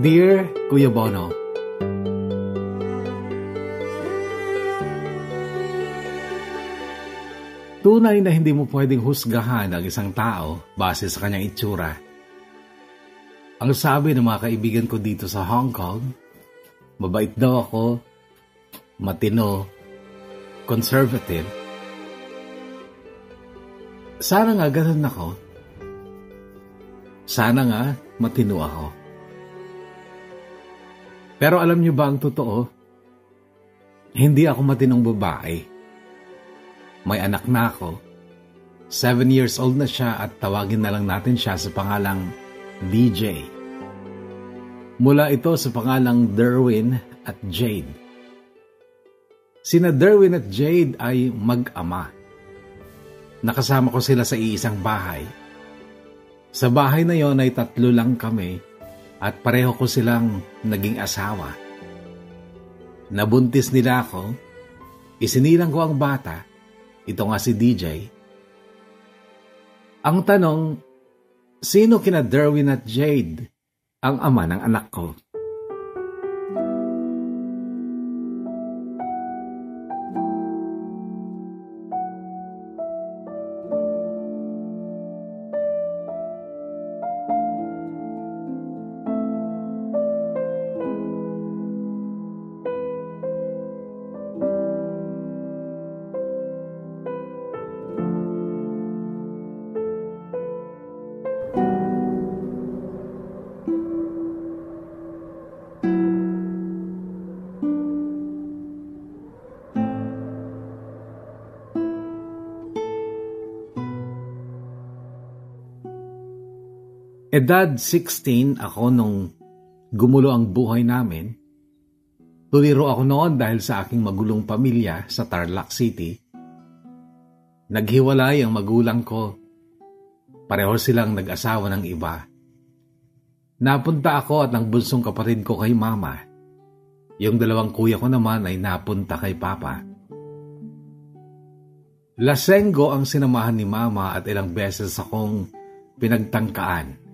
Dear Kuya Bono, tunay na hindi mo pwedeng husgahan ang isang tao base sa kanyang itsura. Ang sabi ng mga kaibigan ko dito sa Hong Kong, mabait daw ako, matino, conservative. Sana nga ganun ako. Sana nga matino ako. Pero alam niyo ba ang totoo? Hindi ako matinong babae. May anak na ako. 7 years old na siya at tawagin na lang natin siya sa pangalang DJ. Mula ito sa pangalang Derwin at Jade. Sina Derwin at Jade ay mag-ama. Nakasama ko sila sa iisang bahay. Sa bahay na yon ay 3 lang kami at pareho ko silang naging asawa. Nabuntis nila ako, isinilang ko ang bata, ito nga si DJ. Ang tanong, sino kina Derwin at Jade ang ama ng anak ko? Edad 16 ako nung gumulo ang buhay namin. Tuliro ako noon dahil sa aking magulong pamilya sa Tarlac City. Naghiwalay ang magulang ko. Pareho silang nag-asawa ng iba. Napunta ako at ang bunsong kapatid ko kay mama. Yung 2 kuya ko naman ay napunta kay papa. Lasenggo ang sinamahan ni mama at ilang beses akong pinagtangkaan.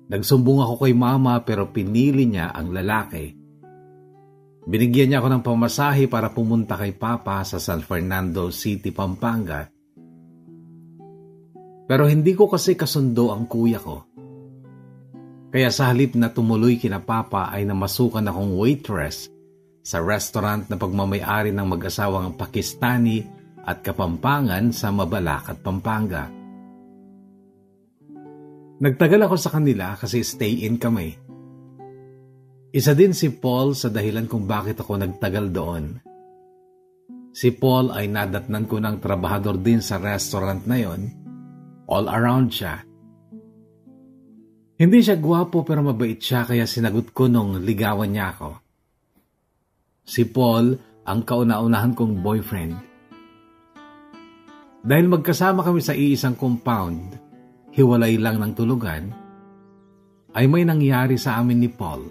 Nagsumbong ako kay mama pero pinili niya ang lalaki. Binigyan niya ako ng pamasahe para pumunta kay papa sa San Fernando City, Pampanga. Pero hindi ko kasi kasundo ang kuya ko. Kaya sa halip na tumuloy kina papa ay namasukan akong waitress sa restaurant na pagmamay-ari ng mag-asawang Pakistani at Kapampangan sa Mabalacat, Pampanga. Nagtagal ako sa kanila kasi stay-in kami. Isa din si Paul sa dahilan kung bakit ako nagtagal doon. Si Paul ay nadatnan ko ng trabahador din sa restaurant na yon. All around siya. Hindi siya gwapo pero mabait siya kaya sinagot ko nung ligawan niya ako. Si Paul ang kauna-unahan kong boyfriend. Dahil magkasama kami sa iisang compound, hiwalay lang ng tulugan, ay may nangyari sa amin ni Paul.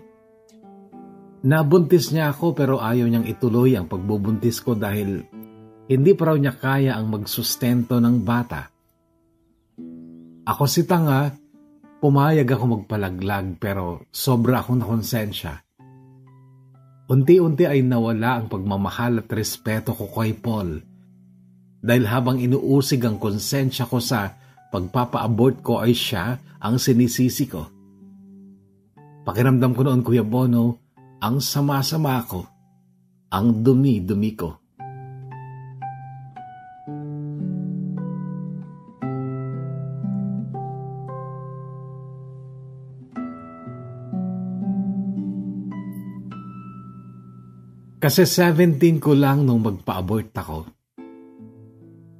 Nabuntis niya ako pero ayaw niyang ituloy ang pagbubuntis ko dahil hindi pa raw niya kaya ang magsustento ng bata. Ako si tanga, pumayag ako magpalaglag pero sobra akong nakonsensya. Unti-unti ay nawala ang pagmamahal at respeto ko kay Paul dahil habang inuusig ang konsensya ko sa pagpapa-abort ko ay siya ang sinisisi ko. Pakiramdam ko noon, Kuya Bono, ang sama-sama ko, ang dumi-dumi ko. Kasi 17 ko lang nung magpa-abort ako.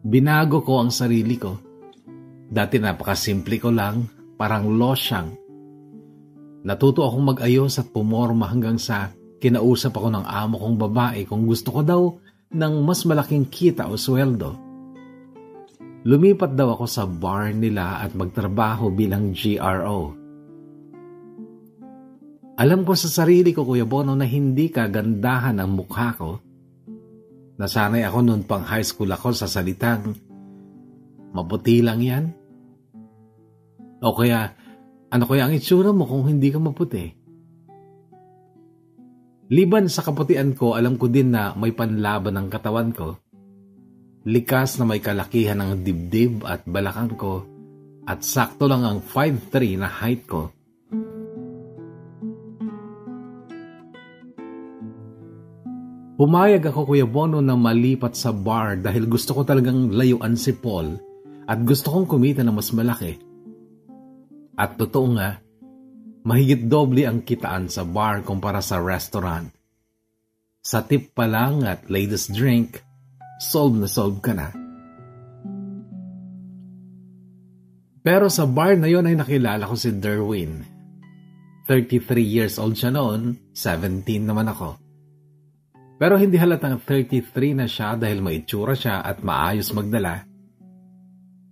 Binago ko ang sarili ko. Dati napakasimple ko lang, parang losyang. Natuto akong mag-ayos at pumorma hanggang sa kinausap ako ng amo kong babae kung gusto ko daw ng mas malaking kita o sweldo. Lumipat daw ako sa bar nila at magtrabaho bilang GRO. Alam ko sa sarili ko, Kuya Bono, na hindi kagandahan ang mukha ko. Nasanay ako noon pang high school ako sa salitang, maputi lang yan? O kaya, ano kaya ang itsura mo kung hindi ka maputi? Liban sa kaputian ko, alam ko din na may panlaban ng katawan ko. Likas na may kalakihan ng dibdib at balakang ko at sakto lang ang 5'3" na height ko. Pumayag ako, Kuya Bono, na malipat sa bar dahil gusto ko talagang layuan si Paul at gusto kong kumita na mas malaki. At totoo nga, mahigit doble ang kitaan sa bar kumpara sa restaurant. Sa tip pa lang at latest drink, solve na solve ka na. Pero sa bar na yon ay nakilala ko si Derwin. 33 years old siya noon, 17 naman ako. Pero hindi halatang 33 na siya dahil may itsura siya at maayos magdala.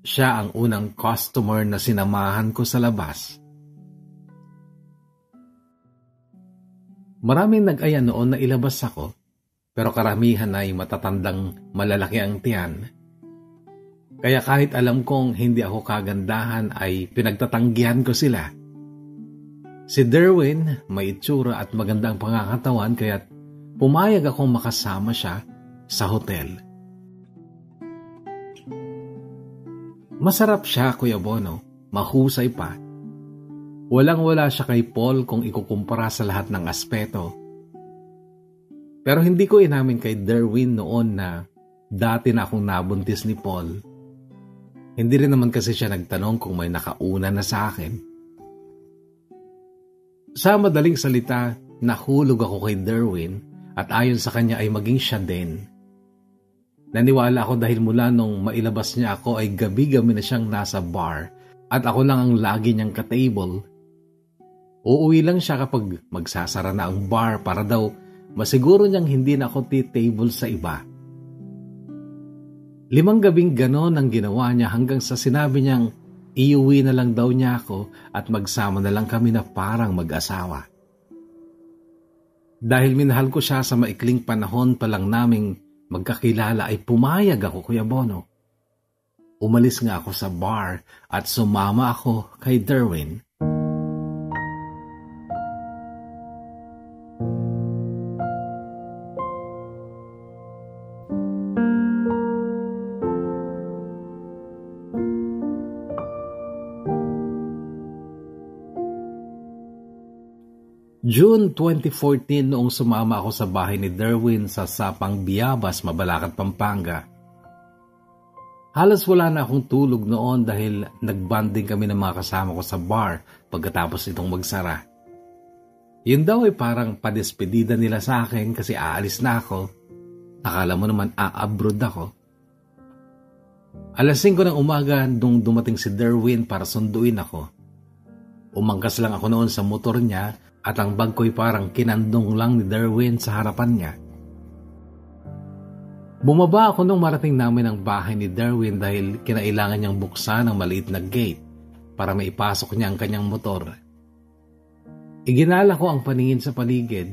Siya ang unang customer na sinamahan ko sa labas. Maraming nag-aya noon na ilabas ako, pero karamihan ay matatandang malalaki ang tiyan. Kaya kahit alam kong hindi ako kagandahan ay pinagtatanggihan ko sila. Si Derwin may itsura at magandang pangangatawan kaya't pumayag akong makasama siya sa hotel. Masarap siya, Kuya Bono. Mahusay pa. Walang-wala siya kay Paul kung ikukumpara sa lahat ng aspeto. Pero hindi ko inamin kay Derwin noon na dati na akong nabuntis ni Paul. Hindi rin naman kasi siya nagtanong kung may nakauna na sa akin. Sa madaling salita, nahulog ako kay Derwin at ayon sa kanya ay maging siya din. Naniwala ako dahil mula nung mailabas niya ako ay gabi-gabi na siyang nasa bar at ako lang ang lagi niyang ka-table. Uuwi lang siya kapag magsasara na ang bar para daw masiguro niyang hindi na ako titable sa iba. 5 gabing ganon ang ginawa niya hanggang sa sinabi niyang iuwi na lang daw niya ako at magsama na lang kami na parang mag-asawa. Dahil minahal ko siya sa maikling panahon pa lang naming magkakilala ay pumayag ako, Kuya Bono. Umalis nga ako sa bar at sumama ako kay Derwin. June 2014 noong sumama ako sa bahay ni Derwin sa Sapang Biabas, Mabalacat, Pampanga. Halos wala na akong tulog noon dahil nagbanding kami ng mga kasama ko sa bar pagkatapos itong magsara. Yun daw ay parang padespedida nila sa akin kasi aalis na ako. Akala mo naman abroad ako. Alas 5 ng umaga nung dumating si Derwin para sunduin ako. Umangkas lang ako noon sa motor niya at ang bag ko'y parang kinandong lang ni Derwin sa harapan niya. Bumaba ako nung marating namin ang bahay ni Derwin dahil kinailangan niyang buksan ang maliit na gate para maipasok niya ang kanyang motor. Iginala ko ang paningin sa paligid.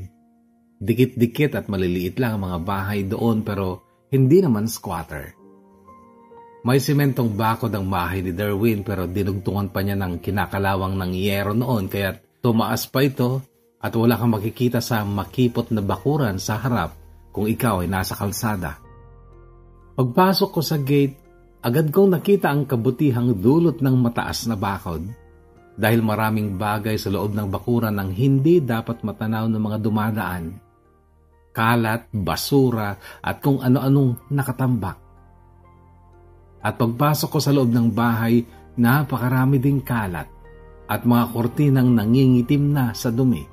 Dikit-dikit at maliliit lang ang mga bahay doon pero hindi naman squatter. May simentong bakod ang bahay ni Derwin pero dinugtungan pa niya ng kinakalawang ng yero noon kaya tumaas pa ito at wala kang makikita sa makipot na bakuran sa harap kung ikaw ay nasa kalsada. Pagpasok ko sa gate, agad kong nakita ang kabutihang dulot ng mataas na bakod dahil maraming bagay sa loob ng bakuran ang hindi dapat matanaw ng mga dumadaan. Kalat, basura at kung ano-anong nakatambak. At pagpasok ko sa loob ng bahay, napakarami ding kalat at mga kortinang nangingitim na sa dumi.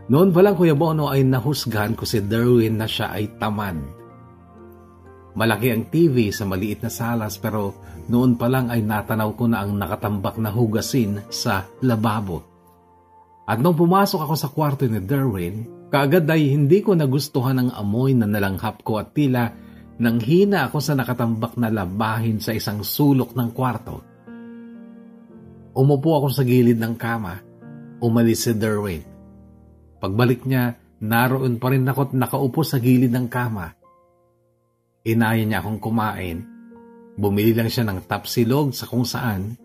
Noon pa lang, Kuya Bono, ay nahusgahan ko si Derwin na siya ay tamad. Malaki ang TV sa maliit na salas pero noon pa lang ay natanaw ko na ang nakatambak na hugasin sa lababo. At nung pumasok ako sa kwarto ni Derwin, kaagad ay hindi ko nagustuhan ang amoy na nalanghap ko at tila nanghina ako sa nakatambak na labahin sa isang sulok ng kwarto. Umupo ako sa gilid ng kama. Umalis si Derwin. Pagbalik niya, naroon pa rin ako at nakaupo sa gilid ng kama. Inaya niya akong kumain. Bumili lang siya ng tapsilog sa kung saan.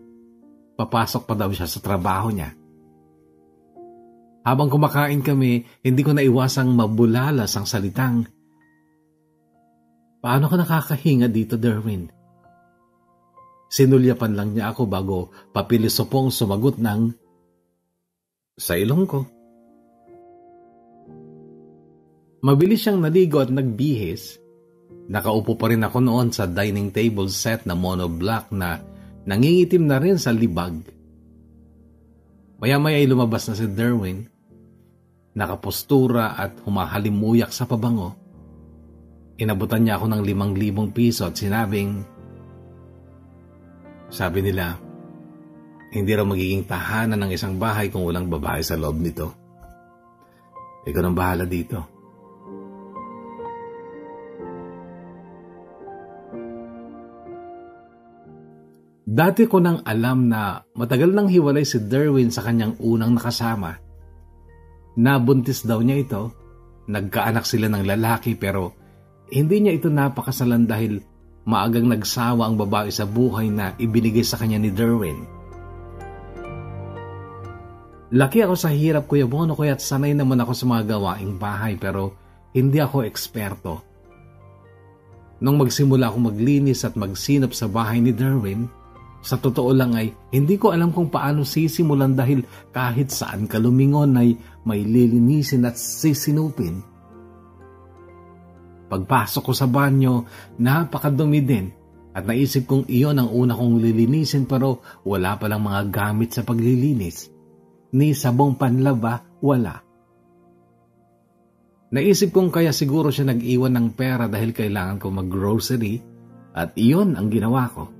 Papasok pa daw siya sa trabaho niya. Habang kumakain kami, hindi ko naiwasang mabulalas ang salitang, "Paano ka nakakahinga dito, Derwin?" Sinulyapan lang niya ako bago papilisopong sumagot ng, "Sa ilong ko." Mabilis siyang naligo at nagbihis. Nakaupo pa rin ako noon sa dining table set na monoblock na nangingitim na rin sa libag. Maya-maya ay lumabas na si Derwin. Nakapostura at humahalimuyak sa pabango. Inabutan niya ako ng 5,000 piso at sinabing, sabi nila, hindi raw magiging tahanan ng isang bahay kung walang babae sa loob nito. Ikaw nang bahala dito. Dati ko nang alam na matagal nang hiwalay si Derwin sa kanyang unang nakasama. Nabuntis daw niya ito, nagkaanak sila ng lalaki pero hindi niya ito napakasalan dahil maagang nagsawa ang babae sa buhay na ibinigay sa kanya ni Derwin. Laki ako sa hirap, Kuya Bono, kaya't sanay naman ako sa mga gawaing bahay pero hindi ako eksperto. Nung magsimula akong maglinis at magsinop sa bahay ni Derwin, sa totoo lang ay hindi ko alam kung paano sisimulan dahil kahit saan ka lumingon ay may lilinisin at sisinupin. Pagpasok ko sa banyo, napakadumi din at naisip kong iyon ang una kong lilinisin pero wala palang mga gamit sa paglilinis. Ni sabong panlaba, wala. Naisip kong kaya siguro siya nag-iwan ng pera dahil kailangan ko mag-grocery at iyon ang ginawa ko.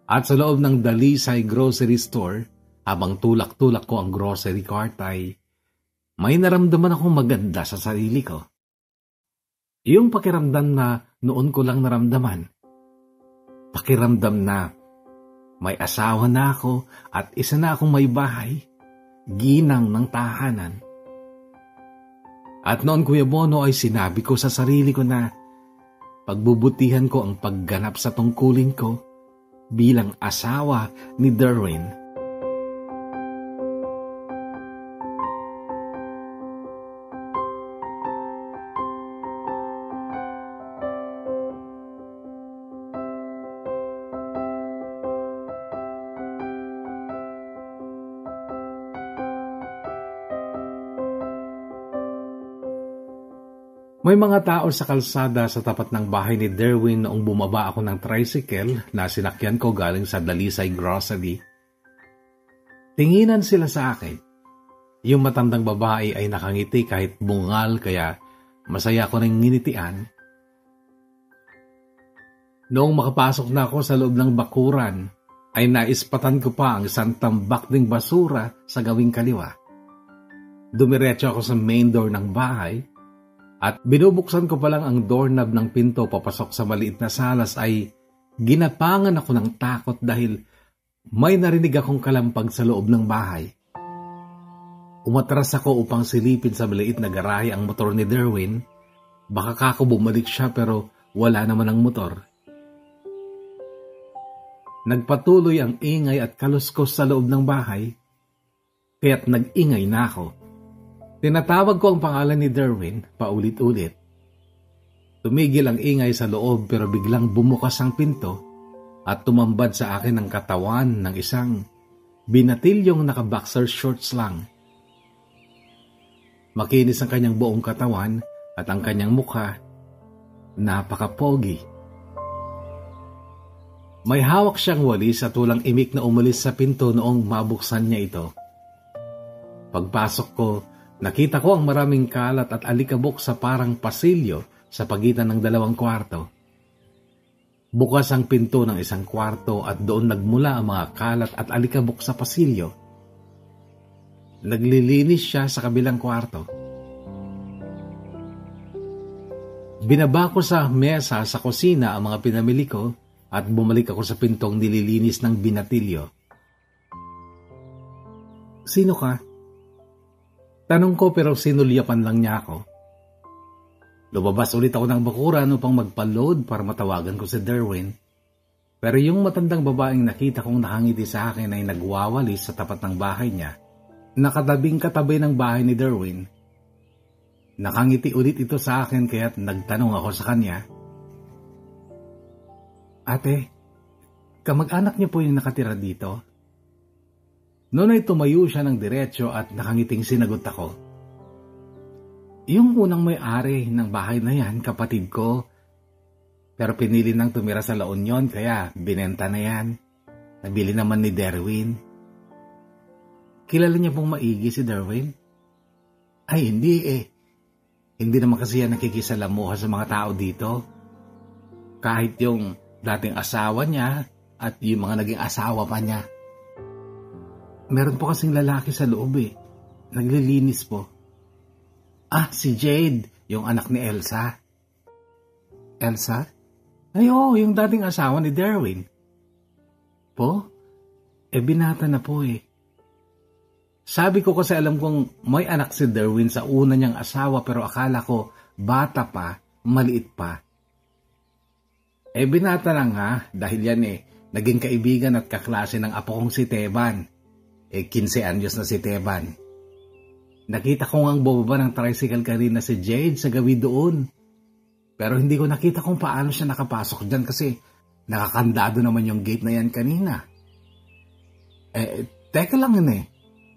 At sa loob ng Dalisay Grocery Store, habang tulak-tulak ko ang grocery cart ay may naramdaman akong maganda sa sarili ko. Yung pakiramdam na noon ko lang naramdaman. Pakiramdam na may asawa na ako at isa na akong may bahay, ginang ng tahanan. At noon, Kuya Bono, ay sinabi ko sa sarili ko na pagbubutihan ko ang pagganap sa tungkulin ko bilang asawa ni Derwin. May mga tao sa kalsada sa tapat ng bahay ni Derwin noong bumaba ako ng tricycle na sinakyan ko galing sa Dalisay Grocery. Tinginan sila sa akin. Yung matandang babae ay nakangiti kahit bungal kaya masaya ko ring nginitian. Noong makapasok na ako sa loob ng bakuran, ay naispatan ko pa ang isang tambak ding basura sa gawing kaliwa. Dumiretso ako sa main door ng bahay. At binubuksan ko pa lang ang doorknob ng pinto papasok sa maliit na salas ay ginapangan ako ng takot dahil may narinig akong kalampag sa loob ng bahay. Umatras ako upang silipin sa maliit na garahe ang motor ni Derwin. Baka kako bumalik siya pero wala naman ang motor. Nagpatuloy ang ingay at kaluskos sa loob ng bahay, kaya't nag-ingay na ako. Tinatawag ko ang pangalan ni Derwin paulit-ulit. Tumigil ang ingay sa loob pero biglang bumukas ang pinto at tumambad sa akin ang katawan ng isang binatilyong naka-boxer shorts lang. Makinis ang kanyang buong katawan at ang kanyang mukha, napaka-pogi. May hawak siyang walis at walang imik na umalis sa pinto noong mabuksan niya ito. Pagpasok ko, nakita ko ang maraming kalat at alikabok sa parang pasilyo sa pagitan ng dalawang kwarto. Bukas ang pinto ng isang kwarto at doon nagmula ang mga kalat at alikabok sa pasilyo. Naglilinis siya sa kabilang kwarto. Binaba ko sa mesa sa kusina ang mga pinamili ko at bumalik ako sa pintong nililinis ng binatilyo. Sino ka? Tanong ko pero sinulyapan lang niya ako. Lumabas ulit ako ng bakuran upang magpa-load para matawagan ko si Derwin. Pero yung matandang babaeng nakita kong nakangiti sa akin ay nagwawalis sa tapat ng bahay niya. Nakatabing katabi ng bahay ni Derwin. Nakangiti ulit ito sa akin kaya't nagtanong ako sa kanya. Ate, kamag-anak niyo po yung nakatira dito? Noon ay tumayo siya ng diretsyo at nakangiting sinagot ako. Yung unang may-ari ng bahay na yan, kapatid ko. Pero pinili nang tumira sa La Union kaya binenta na yan. Nabili naman ni Derwin. Kilala niya pong maigi si Derwin? Ay, hindi eh. Hindi naman kasi yan nakikisalamuha sa mga tao dito. Kahit yung dating asawa niya at yung mga naging asawa pa niya. Meron po kasing lalaki sa loob eh. Naglilinis po. Ah, si Jade, yung anak ni Elsa. Elsa? Ay oo, yung dating asawa ni Derwin. Po? Binata na po eh. Sabi ko kasi alam kong may anak si Derwin sa una niyang asawa pero akala ko bata pa, maliit pa. Binata na nga dahil yan naging kaibigan at kaklase ng apo kong si Teban. 15 anyos na si Teban. Nakita ko ngang bumaba ng tricycle kanina si Jade sa gawi doon. Pero hindi ko nakita kung paano siya nakapasok dyan kasi nakakandado naman yung gate na yan kanina. Teka lang yun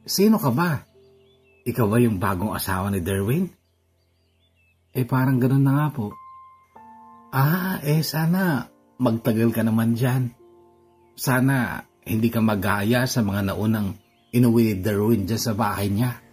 Sino ka ba? Ikaw ba yung bagong asawa ni Derwin? Parang ganun na nga po. Sana magtagal ka naman dyan. Sana hindi ka magaya sa mga naunang inuwi ni Derwin dyan sa bahay niya.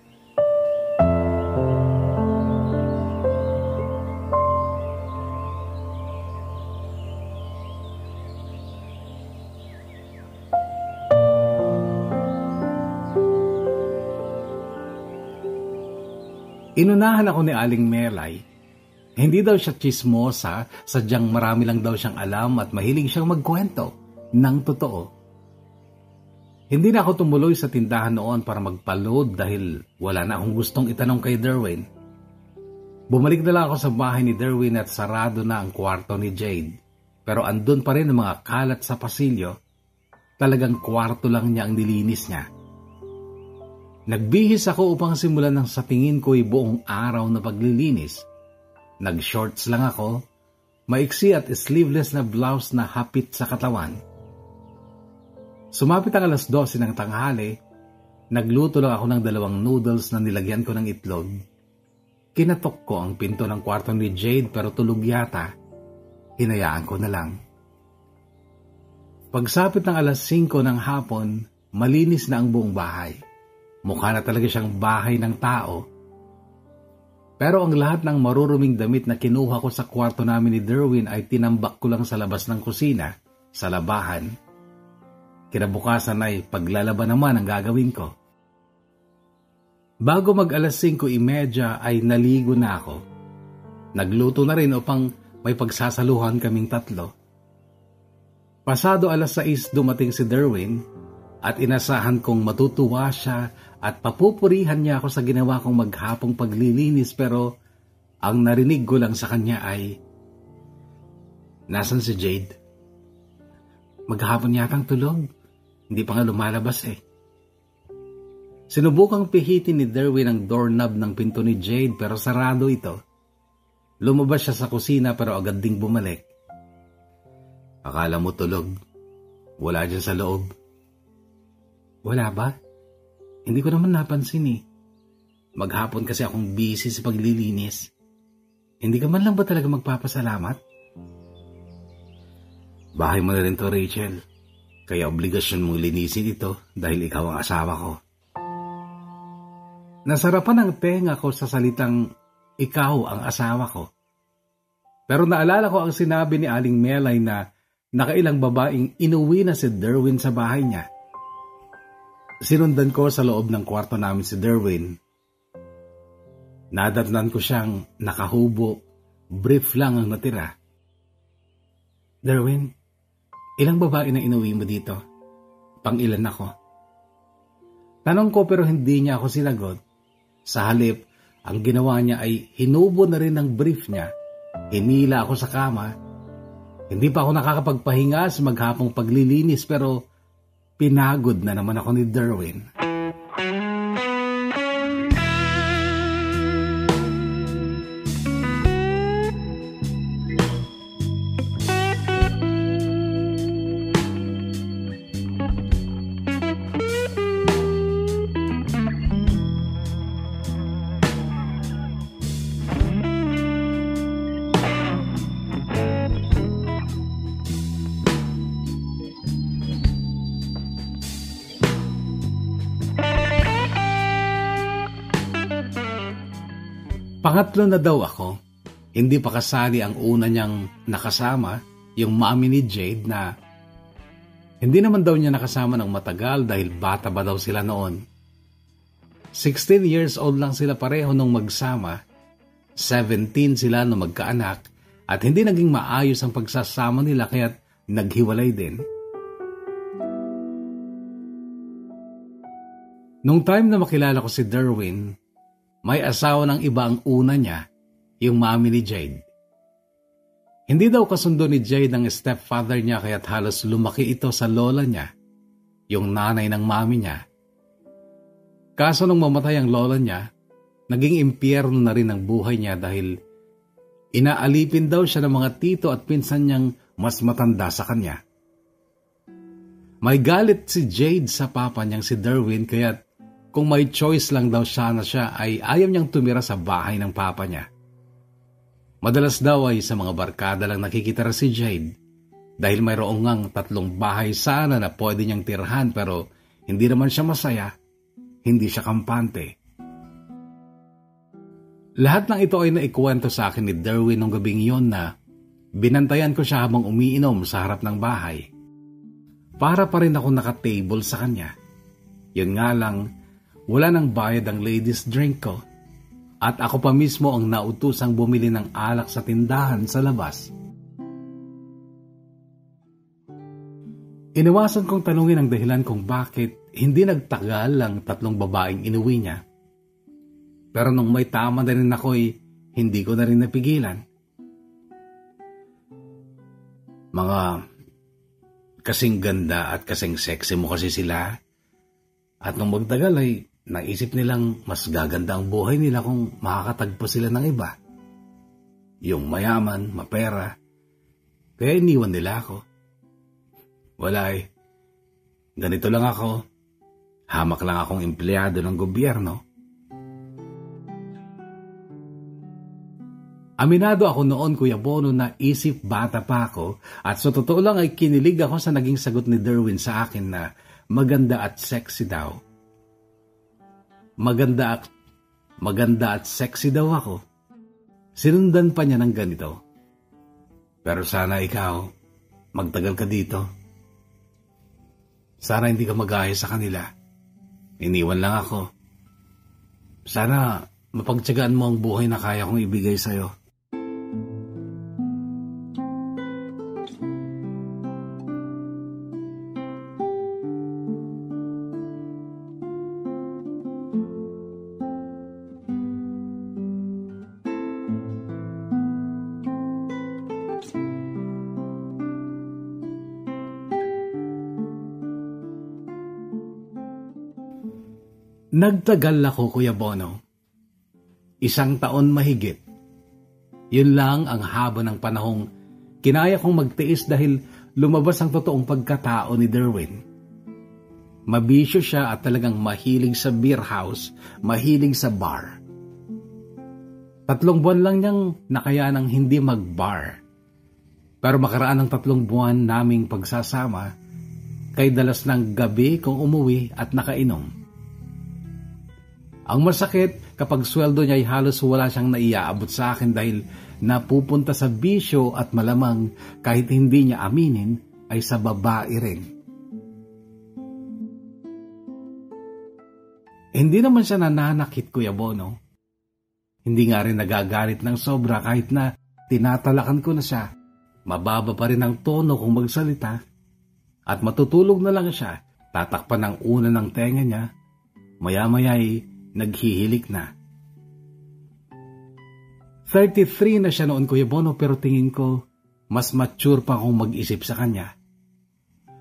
Inunahan ako ni Aling Melay. Hindi daw siya chismosa, sadyang marami lang daw siyang alam at mahilig siyang magkwento ng totoo. Hindi na ako tumuloy sa tindahan noon para magpa-load dahil wala na akong gustong itanong kay Derwin. Bumalik na lang ako sa bahay ni Derwin at sarado na ang kwarto ni Jade. Pero andun pa rin ang mga kalat sa pasilyo. Talagang kwarto lang niya ang nilinis niya. Nagbihis ako upang simulan ng sa tingin ko'y buong araw na paglilinis. Nag-shorts lang ako, maiksi at sleeveless na blouse na hapit sa katawan. Sumapit ang 12:00 ng tanghali, nagluto lang ako ng 2 noodles na nilagyan ko ng itlog. Kinatok ko ang pinto ng kwarto ni Jade pero tulog yata. Hinayaan ko na lang. Pagsapit ng 5:00 ng hapon, malinis na ang buong bahay. Mukha na talaga siyang bahay ng tao. Pero ang lahat ng maruruming damit na kinuha ko sa kwarto namin ni Derwin ay tinambak ko lang sa labas ng kusina, sa labahan. Kinabukasan ay paglalaba naman ang gagawin ko. Bago mag 5:30 ay naligo na ako. Nagluto na rin upang may pagsasaluhan kaming 3. Pasado 6:00 dumating si Derwin at inasahan kong matutuwa siya at papupurihan niya ako sa ginawa kong maghapong paglilinis pero ang narinig ko lang sa kanya ay, "Nasaan si Jade?" "Maghapon yatang tulog. Hindi pa nga lumalabas eh." Sinubukang pihitin ni Derwin ang doorknob ng pinto ni Jade pero sarado ito. Lumabas siya sa kusina pero agad ding bumalik. "Akala mo tulog. Wala dyan sa loob." "Wala ba? Hindi ko naman napansin eh. Maghapon kasi akong busy sa paglilinis. Hindi ka man lang ba talaga magpapasalamat?" "Bahay mo na rin to, Rachel. Kaya obligasyon mong linisin ito dahil ikaw ang asawa ko." Nasarapan ang tenga ko sa salitang, "Ikaw ang asawa ko." Pero naalala ko ang sinabi ni Aling Melay na nakailang babaeng inuwi na si Derwin sa bahay niya. Sinundan ko sa loob ng kwarto namin si Derwin. Nadatnan ko siyang nakahubo, brief lang ang natira. "Derwin, ilang babae na inuwi mo dito? Pang-ilan ako?" Tanong ko pero hindi niya ako sinagot. Sa halip, ang ginawa niya ay hinubo na rin ang brief niya. Hinila ako sa kama. Hindi pa ako nakakapagpahinga sa maghapong paglilinis pero pinagod na naman ako ni Derwin. Pangatlo na daw ako. Hindi pa kasali ang una niyang nakasama, yung mami ni Jade, na hindi naman daw niya nakasama ng matagal dahil bata ba daw sila noon. 16 years old lang sila pareho nung magsama, 17 sila nung magkaanak, at hindi naging maayos ang pagsasama nila kaya't naghiwalay din. Nung time na makilala ko si Derwin, may asawa ng iba ang una niya, yung mami ni Jade. Hindi daw kasundo ni Jade ang stepfather niya kaya't halos lumaki ito sa lola niya, yung nanay ng mami niya. Kaso nung mamatay ang lola niya, naging impyerno na rin ang buhay niya dahil inaalipin daw siya ng mga tito at pinsan niyang mas matanda sa kanya. May galit si Jade sa papa niyang si Derwin kaya't kung may choice lang daw sana siya ay ayaw niyang tumira sa bahay ng papa niya. Madalas daw ay sa mga barkada lang nakikitira si Jade dahil mayroong ngang 3 bahay sana na pwede niyang tirahan pero hindi naman siya masaya, hindi siya kampante. Lahat ng ito ay naikwento sa akin ni Derwin nung gabing yon na binantayan ko siya habang umiinom sa harap ng bahay. Para pa rin ako nakatable sa kanya. Yun nga lang, wala nang bayad ang ladies drink ko. At ako pa mismo ang nautusang bumili ng alak sa tindahan sa labas. Iniwasan kong tanungin ang dahilan kung bakit hindi nagtagal ang 3 babaeng inuwi niya. Pero nung may tama na rin ako hindi ko na rin napigilan. Mga kasing ganda at kasing sexy mo kasi sila. At nung magtagal ay naisip nilang mas gaganda ang buhay nila kung makakatagpo sila ng iba. Yung mayaman, mapera. Kaya iniwan nila ako. Wala ganito lang ako. Hamak lang akong empleyado ng gobyerno. Aminado ako noon, Kuya Bono, na isip bata pa ako at sa totoo lang ay kinilig ako sa naging sagot ni Derwin sa akin na maganda at sexy daw. Maganda at sexy daw ako. Sinundan pa niya ng ganito. Pero sana ikaw, magtagal ka dito. Sana hindi ka magaya sa kanila. Iniwan lang ako. Sana mapagtiyagaan mo ang buhay na kaya kong ibigay sa'yo. Nagtagal ako, Kuya Bono. 1 taon mahigit. Yun lang ang haba ng panahong kinaya kong magtiis dahil lumabas ang totoong pagkatao ni Derwin. Mabisyo siya at talagang mahilig sa beer house, mahilig sa bar. 3 buwan lang niyang nakayanang hindi mag-bar. Pero makaraan ng 3 buwan naming pagsasama, kay dalas ng gabi kung umuwi at nakainom. Ang masakit kapag sweldo niya ay halos wala siyang naiaabot sa akin dahil napupunta sa bisyo at malamang kahit hindi niya aminin ay sa babae rin. Hindi naman siya nananakit, Kuya Bono. Hindi nga rin nagagalit ng sobra kahit na tinatalakan ko na siya. Mababa pa rin ang tono kung magsalita. At matutulog na lang siya, tatakpan ng una ng tenga niya. Maya-maya ay naghihilik na. 33 na siya noon, Kuya Bono, pero tingin ko mas mature pa akong mag-isip sa kanya.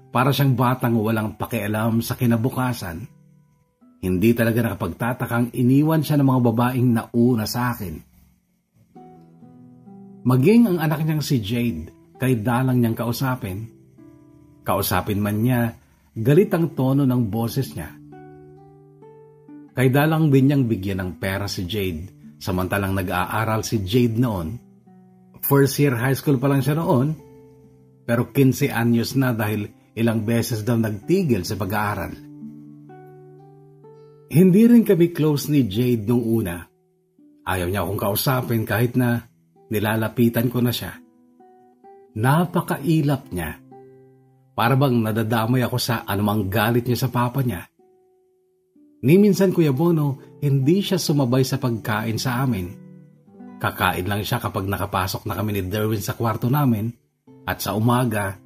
Para siyang batang walang pakialam sa kinabukasan. Hindi talaga nakapagtatakang iniwan siya ng mga babaeng nauna sa akin. Maging ang anak niyang si Jade, kay dalang niyang kausapin. Kausapin man niya, galit ang tono ng boses niya. Kay dalang din niyang bigyan ng pera si Jade, samantalang nag-aaral si Jade noon. 1st year high school pa lang siya noon, pero 15 anyos na dahil ilang beses daw nagtigil sa pag-aaral. Hindi rin kami close ni Jade nung una. Ayaw niya akong kausapin kahit na nilalapitan ko na siya. Napakailap niya. Para bang nadadamay ako sa anumang galit niya sa papa niya. Ni minsan, Kuya Bono, hindi siya sumabay sa pagkain sa amin. Kakain lang siya kapag nakapasok na kami ni Derwin sa kwarto namin at sa umaga,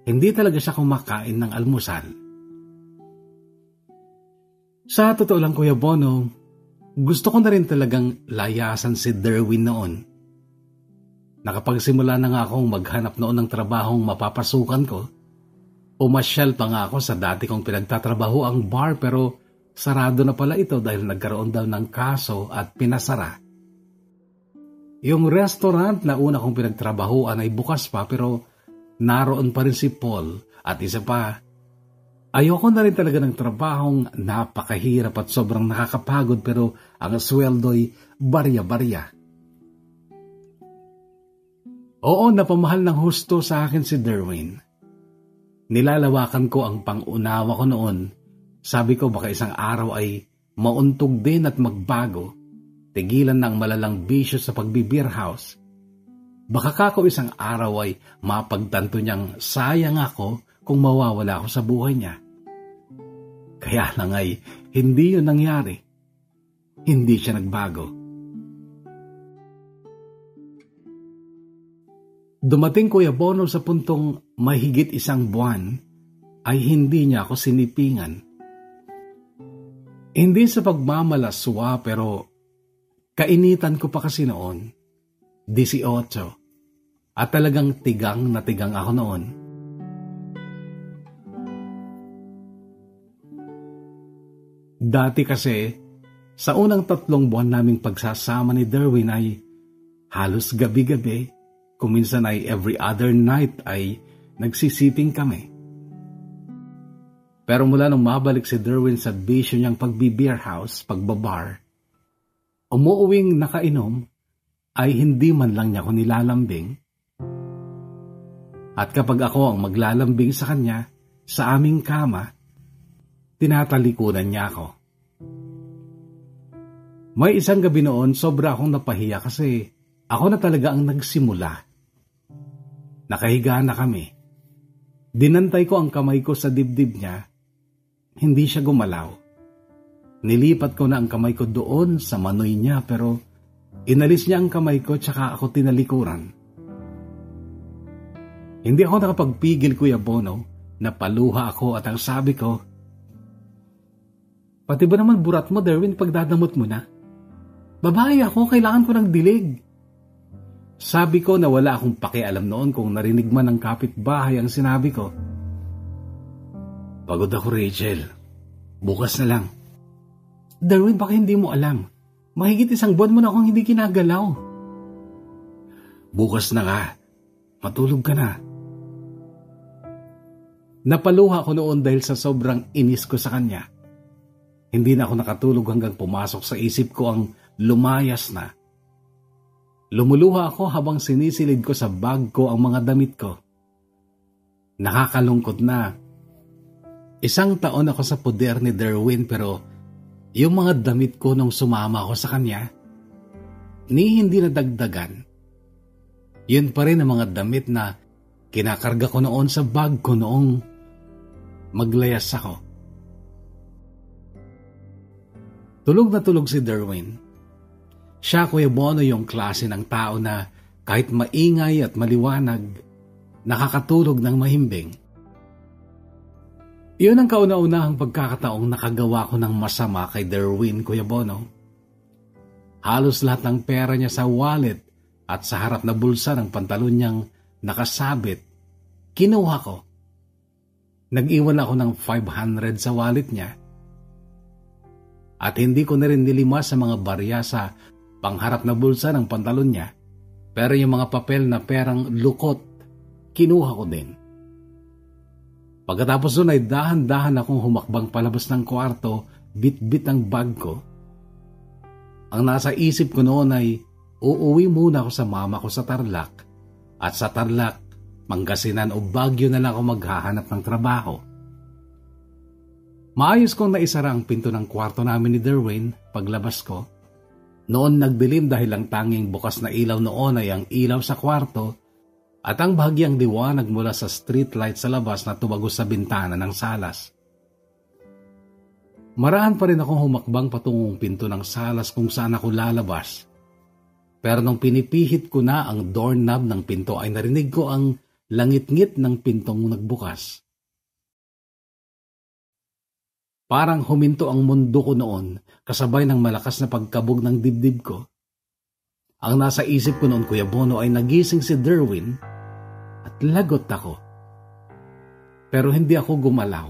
hindi talaga siya kumakain ng almusal. Sa totoo lang, Kuya Bono, gusto ko na rin talagang layasan si Derwin noon. Nakapagsimula na nga akong maghanap noon ng trabahong mapapasukan ko. Pumasyal pa nga ako sa dati kong pinagtatrabaho ang bar pero sarado na pala ito dahil nagkaroon daw ng kaso at pinasara. Yung restaurant na una kong pinagtrabahoan ay bukas pa pero naroon pa rin si Paul at isa pa. Ayoko na rin talaga ng trabahong napakahirap at sobrang nakakapagod pero ang sweldo'y barya-barya. Oo, napamahal ng husto sa akin si Derwin. Nilalawakan ko ang pangunawa ko noon. Sabi ko baka isang araw ay mauntog din at magbago. Tigilan ng malalang bisyo sa pagbe-beer house. Baka kako isang araw ay mapagtanto niyang sayang ako kung mawawala ako sa buhay niya. Kaya lang ay hindi yun nangyari. Hindi siya nagbago. Dumating, Kuya Bono, sa puntong mahigit isang buwan ay hindi niya ako sinipingan. Hindi sa pagmamalaswa pero kainitan ko pa kasi noon, 18, at talagang tigang na tigang ako noon. Dati kasi, sa unang 3 buwan naming pagsasama ni Derwin ay halos gabi-gabi, kuminsan ay every other night ay nagsisiping kami. Pero mula nung mabalik si Derwin sa bisyo niyang pagbe-beer house, pagbabar, umuuwing nakainom ay hindi man lang niya ako nilalambing. At kapag ako ang maglalambing sa kanya, sa aming kama, tinatalikuran niya ako. May isang gabi noon, sobra akong napahiya kasi ako na talaga ang nagsimula. Nakahiga na kami. Dinantay ko ang kamay ko sa dibdib niya. Hindi siya gumalaw. Nilipat ko na ang kamay ko doon sa manoy niya pero inalis niya ang kamay ko tsaka ako tinalikuran. Hindi ako nakapagpigil, Kuya Bono. Napaluha ako at ang sabi ko, "Pati ba naman burat mo, Derwin, pagdadamot mo na? Babae ako, kailangan ko ng dilig." Sabi ko na wala akong pakialam noon kung narinig man ng kapitbahay ang sinabi ko. "Pagod ako, Rachel. Bukas na lang." "Derwin, baka hindi mo alam. Mahigit 1 buwan mo na akong hindi kinagalaw." "Bukas na nga. Matulog ka na." Napaluha ko noon dahil sa sobrang inis ko sa kanya. Hindi na ako nakatulog hanggang pumasok sa isip ko ang lumayas na. Lumuluha ako habang sinisilid ko sa bag ko ang mga damit ko. Nakakalungkot na. 1 taon ako sa poder ni Derwin pero yung mga damit ko nung sumama ako sa kanya, ni hindi nadagdagan. Yun pa rin ang mga damit na kinakarga ko noon sa bag ko noong maglayas ako. Tulog na tulog si Derwin. Siya, Kuya Bono, yung klase ng tao na kahit maingay at maliwanag, nakakatulog ng mahimbing. Iyon ang kauna-unahang pagkakataong nakagawa ko ng masama kay Derwin, Kuya Bono. Halos lahat ng pera niya sa wallet at sa harap na bulsa ng pantalon niyang nakasabit, kinuha ko. Nag-iwan ako ng 500 sa wallet niya. At hindi ko na rin nilima sa mga barya sa pangharap na bulsa ng pantalon niya, pero yung mga papel na perang lukot, kinuha ko din. Pagkatapos doon ay dahan-dahan akong humakbang palabas ng kwarto, bit-bit ang bag ko. Ang nasa isip ko noon ay uuwi muna ako sa mama ko sa Tarlac, at sa Tarlac, Pangasinan o Baguio na lang ako maghahanap ng trabaho. Maayos kong naisara ang pinto ng kwarto namin ni Derwin paglabas ko. Noon nagdilim dahil ang tanging bukas na ilaw noon ay ang ilaw sa kwarto at ang bahagyang liwanag mula sa streetlight sa labas na tumagos sa bintana ng salas. Maraan pa rin akong humakbang patungong pinto ng salas kung saan ako lalabas. Pero nung pinipihit ko na ang doorknob ng pinto ay narinig ko ang langit-ngit ng pintong nagbukas. Parang huminto ang mundo ko noon kasabay ng malakas na pagkabog ng dibdib ko. Ang nasa isip ko noon, Kuya Bono, ay nagising si Derwin at lagot ako. Pero hindi ako gumalaw.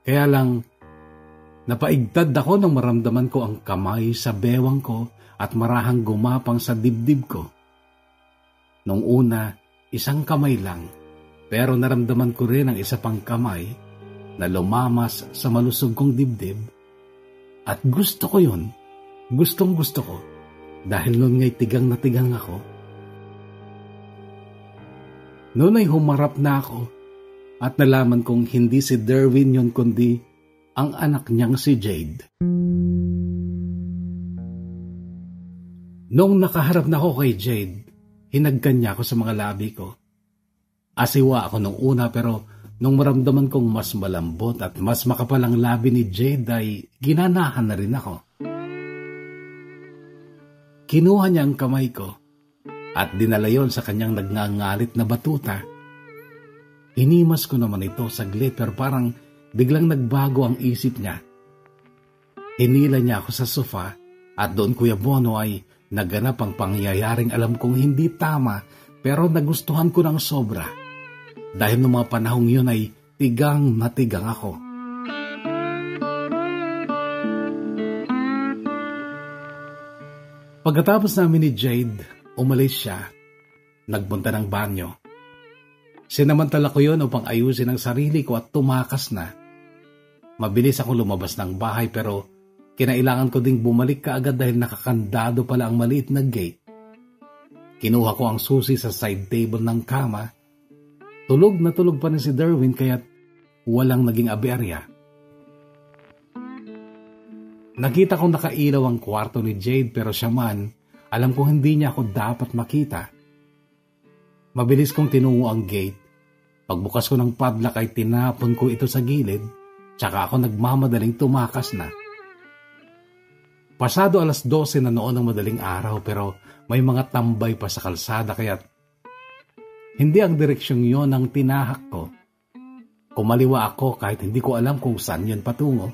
Kaya lang, napaigtad ako nang maramdaman ko ang kamay sa bewang ko at marahang gumapang sa dibdib ko. Nung una, isang kamay lang, pero naramdaman ko rin ang isa pang kamay na lumamas sa malusog kong dibdib. At gusto ko yun, gustong gusto ko, dahil noon nga'y tigang na tigang ako. Noon ay humarap na ako at nalaman kong hindi si Derwin yun kundi ang anak niyang si Jade. Noong nakaharap na ako kay Jade, hinagkan niya ako sa mga labi ko. Asiwa ako nung una pero nung maramdaman kong mas malambot at mas makapal ang labi ni Jade ay ginanahan na rin ako. Kinuha niya ang kamay ko at dinala yon sa kanyang nagngangalit na batuta. Hinimas ko naman ito saglit pero parang biglang nagbago ang isip niya. Hinila niya ako sa sofa at doon, Kuya Bono, ay naganap ang pangyayaring alam kong hindi tama pero nagustuhan ko ng sobra. Dahil noong mga panahong yun ay tigang na tigang ako. Pagkatapos namin ni Jade, umalis siya. Nagpunta ng banyo. Sinamantala ko yun upang ayusin ang sarili ko at tumakas na. Mabilis akong lumabas ng bahay pero kinailangan ko ding bumalik kaagad dahil nakakandado pala ang maliit na gate. Kinuha ko ang susi sa side table ng kama. Tulog na tulog pa rin si Derwin kaya't walang naging aberya. Nakita kong nakailaw ang kwarto ni Jade pero siya man, alam kong hindi niya ako dapat makita. Mabilis kong tinungo ang gate. Pagbukas ko ng padlock ay tinapon ko ito sa gilid, tsaka ako nagmamadaling tumakas na. Pasado 12:00 na noon ng madaling araw pero may mga tambay pa sa kalsada kaya't hindi ang direksyong yon ang tinahak ko. Kumaliwa ako kahit hindi ko alam kung saan yun patungo.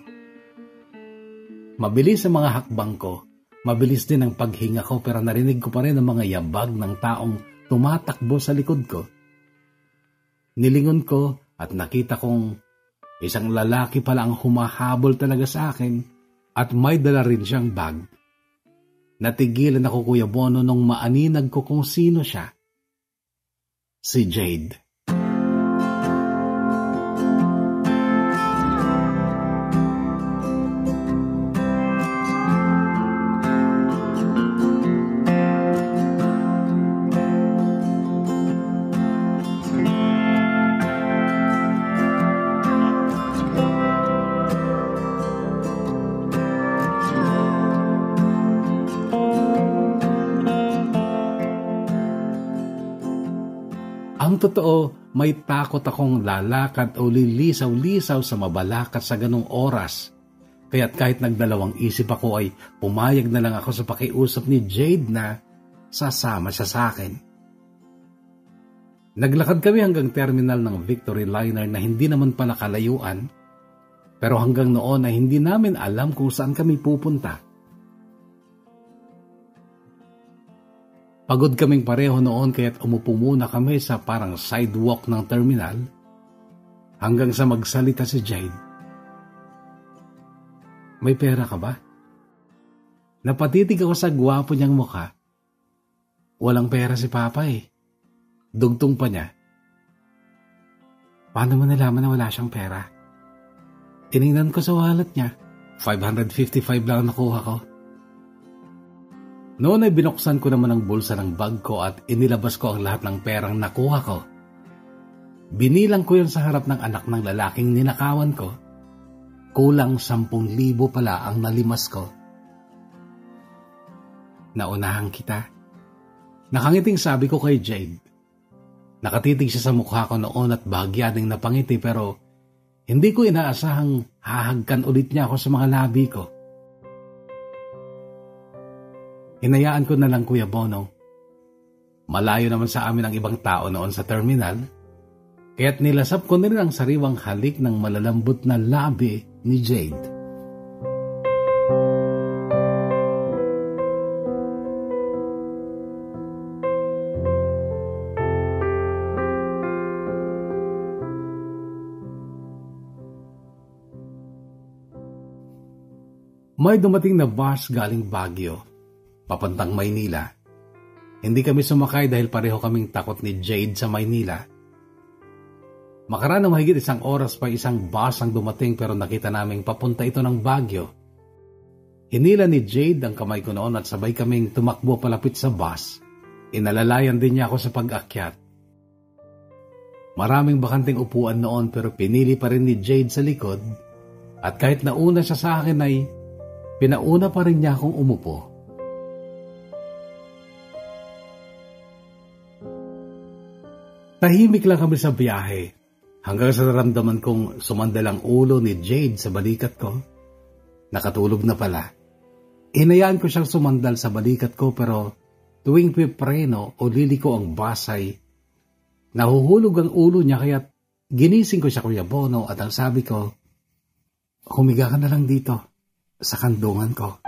Mabilis ang mga hakbang ko, mabilis din ang paghinga ko pero narinig ko pa rin ang mga yabag ng taong tumatakbo sa likod ko. Nilingon ko at nakita kong isang lalaki pala ang humahabol talaga sa akin at may dala rin siyang bag. Natigilan ako, Kuya Bono, nung maaninag ko kung sino siya. Si Jade. Ang totoo, may takot akong lalakad o lilisaw-lisaw sa Mabalacat sa ganong oras. Kaya't kahit nagdalawang isip ako ay pumayag na lang ako sa pakiusap ni Jade na sasama siya sa akin. Naglakad kami hanggang terminal ng Victory Liner na hindi naman pala kalayuan, pero hanggang noon ay hindi namin alam kung saan kami pupunta. Pagod kaming pareho noon kaya't umupo muna kami sa parang sidewalk ng terminal hanggang sa magsalita si Jade. May pera ka ba? Napatitig ako sa gwapo niyang mukha. Walang pera si Papa eh. Dugtong pa niya. Paano mo nalaman na wala siyang pera? Tinignan ko sa wallet niya. 555 lang nakuha ko. Noon ay binuksan ko naman ang bulsa ng bag ko at inilabas ko ang lahat ng perang nakuha ko. Binilang ko yun sa harap ng anak ng lalaking ninakawan ko. Kulang 10,000 pala ang nalimas ko. naunahan kita. Nakangiting sabi ko kay Jade. Nakatitig siya sa mukha ko noon at bahagya ding napangiti pero hindi ko inaasahang hahagkan ulit niya ako sa mga labi ko. Hinayaan ko na lang Kuya Bono. Malayo naman sa amin ang ibang tao noon sa terminal, kaya't nilasap ko na rin ang sariwang halik ng malalambot na labi ni Jade. May dumating na bus galing Baguio, papuntang Maynila. Hindi kami sumakay dahil pareho kaming takot ni Jade sa Maynila. Makaraan ng mahigit 1 oras pa isang bus ang dumating pero nakita naming papunta ito ng Baguio. Hinila ni Jade ang kamay ko noon at sabay kaming tumakbo palapit sa bus. Inalalayan din niya ako sa pag-akyat. Maraming bakanting upuan noon pero pinili pa rin ni Jade sa likod at kahit nauna siya sa akin ay pinauna pa rin niya akong umupo. Tahimik lang kami sa biyahe hanggang sa naramdaman kong sumandal ang ulo ni Jade sa balikat ko. Nakatulog na pala. Hinayaan ko siyang sumandal sa balikat ko pero tuwing pipreno o liliko ang basay, nahuhulog ang ulo niya kaya't ginising ko siya Kuya Bono at ang sabi ko, humiga ka na lang dito sa kandungan ko.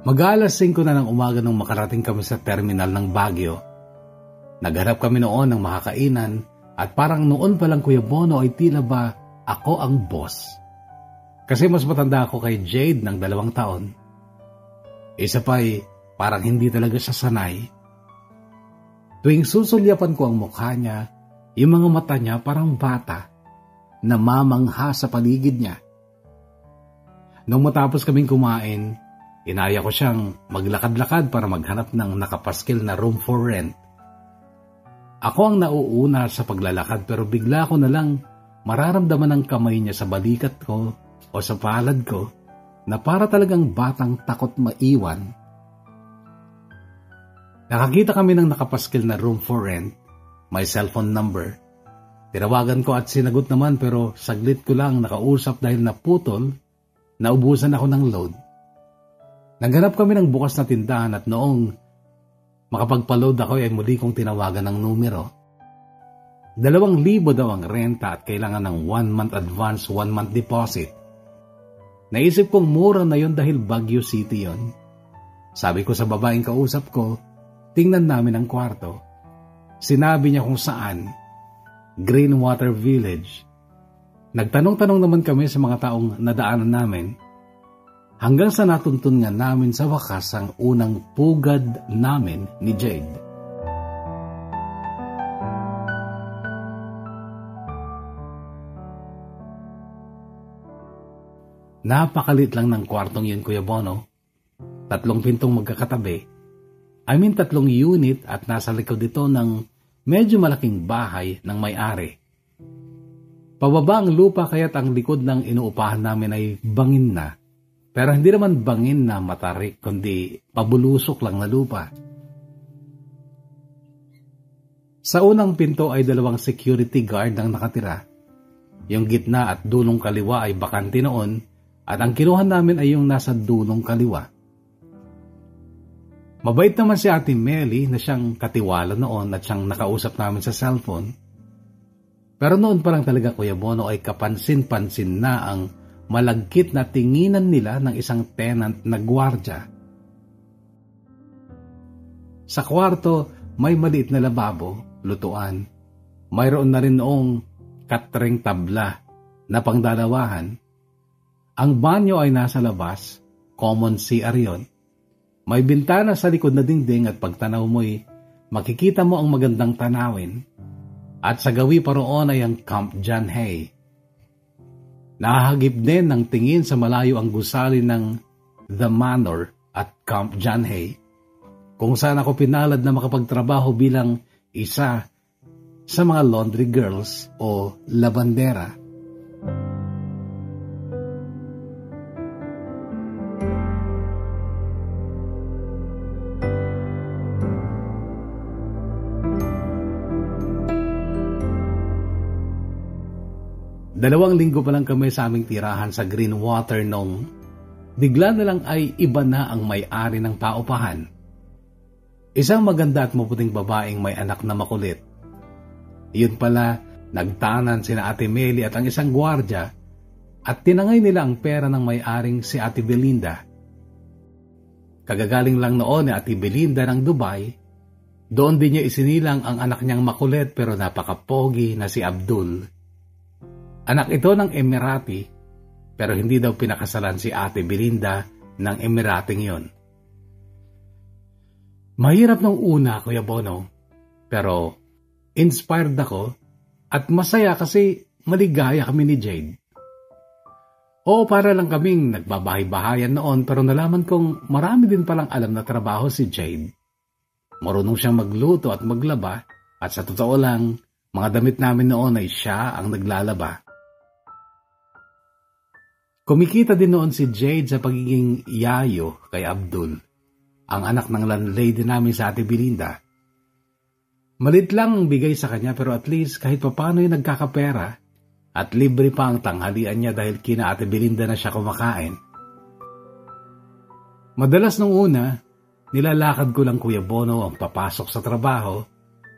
Mag-alas 5 na ng umaga nung makarating kami sa terminal ng Baguio. Naghanap kami noon ng makakainan at parang noon pa lang Kuya Bono ay tila ba ako ang boss. Kasi mas matanda ako kay Jade ng 2 taon. Isa pa'y parang hindi talaga siya sanay. Tuwing susulyapan ko ang mukha niya, yung mga mata niya parang bata na mamangha sa paligid niya. Nung matapos kaming kumain, inaya ko siyang maglakad-lakad para maghanap ng nakapaskil na room for rent. Ako ang nauuna sa paglalakad pero bigla ko na lang mararamdaman ang kamay niya sa balikat ko o sa palad ko na para talagang batang takot maiwan. Nakakita kami ng nakapaskil na room for rent, may cellphone number. Tinawagan ko at sinagot naman pero saglit ko lang nakausap dahil naputol, naubusan ako ng load. Naghanap kami ng bukas na tindahan at noong makapagpa-load ako ay muli kong tinawagan ng numero. 2,000 daw ang renta at kailangan ng 1 month advance, 1 month deposit. Naisip kong mura na yon dahil Baguio City yon. Sabi ko sa babaeng kausap ko, tingnan namin ang kwarto. Sinabi niya kung saan, Greenwater Village. Nagtanong-tanong naman kami sa mga taong nadaanan namin. Hanggang sa natuntun nga namin sa wakas ang unang pugad namin ni Jade. Napakalit lang ng kwartong yun Kuya Bono. 3 pintong magkakatabi. 3 unit at nasa likod dito ng medyo malaking bahay ng may-ari. Pababa ang lupa kaya't ang likod ng inuupahan namin ay bangin na. Pero hindi naman bangin na matarik, kundi pabulusok lang na lupa. Sa unang pinto ay 2 security guard ang nakatira. Yung gitna at dulong kaliwa ay bakante noon at ang kinuha namin ay yung nasa dulong kaliwa. Mabait naman si Ate Melly na siyang katiwala noon at siyang nakausap namin sa cellphone. Pero noon pa lang talaga Kuya Bono ay kapansin-pansin na ang malagkit na tinginan nila ng isang tenant na gwardya. Sa kwarto, may maliit na lababo lutuan. Mayroon na rin noong katring tabla na pangdalawahan. Ang banyo ay nasa labas, common CR yun. May bintana sa likod na dingding at pagtanaw mo'y makikita mo ang magandang tanawin. At sa gawi pa roon ay ang Camp John Hay. Nahagip din ng tingin sa malayo ang gusali ng The Manor at Camp John Hay, kung saan ako pinalad na makapagtrabaho bilang isa sa mga laundry girls o labandera. Dalawang linggo pa lang kami sa aming tirahan sa Greenwater nung bigla na lang ay iba na ang may-ari ng paupahan. Isang maganda at maputing babaeng may anak na makulit. Yun pala, nagtanan sina Ate Meli at ang isang gwardya at tinangay nila ang pera ng may-aring si Ate Belinda. Kagagaling lang noon ni Ate Belinda ng Dubai. Doon din niya isinilang ang anak niyang makulit pero napakapogi na si Abdul. Anak ito ng Emirati, pero hindi daw pinakasalan si Ate Belinda ng Emirating yon. Mahirap nung una, Kuya Bono, pero inspired ako at masaya kasi maligaya kami ni Jade. Oo, para lang kaming nagbabahay-bahayan noon pero nalaman kong marami din palang alam na trabaho si Jade. Marunong siyang magluto at maglaba at sa totoo lang, mga damit namin noon ay siya ang naglalaba. Kumikita din noon si Jade sa pagiging yayo kay Abdul, ang anak ng landlady namin sa Ate Belinda. Malit lang ang bigay sa kanya pero at least kahit papano'y nagkakapera at libre pa ang tanghalian niya dahil kina Ate Belinda na siya kumakain. Madalas nung una, nilalakad ko lang Kuya Bono ang papasok sa trabaho.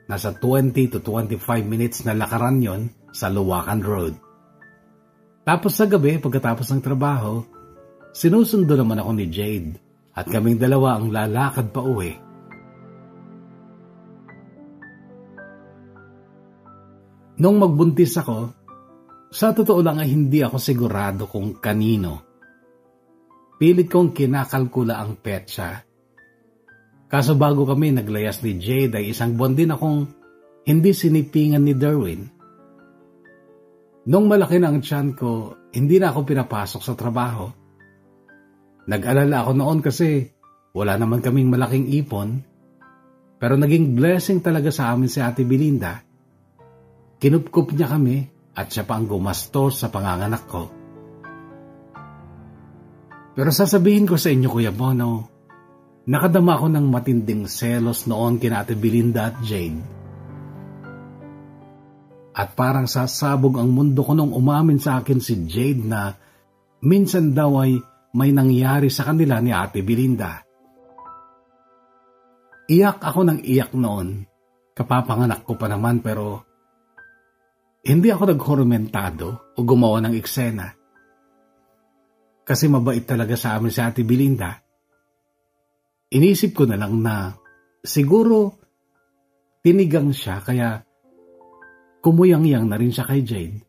Nasa 20 to 25 minutes na lakaran yon sa Luwakan Road. Tapos sa gabi, pagkatapos ng trabaho, sinusundo naman ako ni Jade at kaming dalawa ang lalakad pa uwi. Nung magbuntis ako, sa totoo lang ay hindi ako sigurado kung kanino. Pilit kong kinakalkula ang petsa. Kaso bago kami naglayas ni Jade ay isang buwan din akong hindi sinipingan ni Derwin. Nung malaki na ang tiyan ko, hindi na ako pinapasok sa trabaho. Nag-alala ako noon kasi wala naman kaming malaking ipon. Pero naging blessing talaga sa amin si Ate Belinda. Kinupkup niya kami at siya pa ang gumastos sa panganganak ko. Pero sasabihin ko sa inyo Kuya Bono, nakadama ako ng matinding selos noon kina Ate Belinda at Jade. At parang sasabog ang mundo ko nung umamin sa akin si Jade na minsan daw ay may nangyari sa kanila ni Ate Belinda. Iyak ako ng iyak noon. Kapapanganak ko pa naman pero hindi ako naghorumentado o gumawa ng eksena. Kasi mabait talaga sa amin si Ate Belinda. Inisip ko na lang na siguro tinigang siya kaya kumuyang-yang na rin siya kay Jade.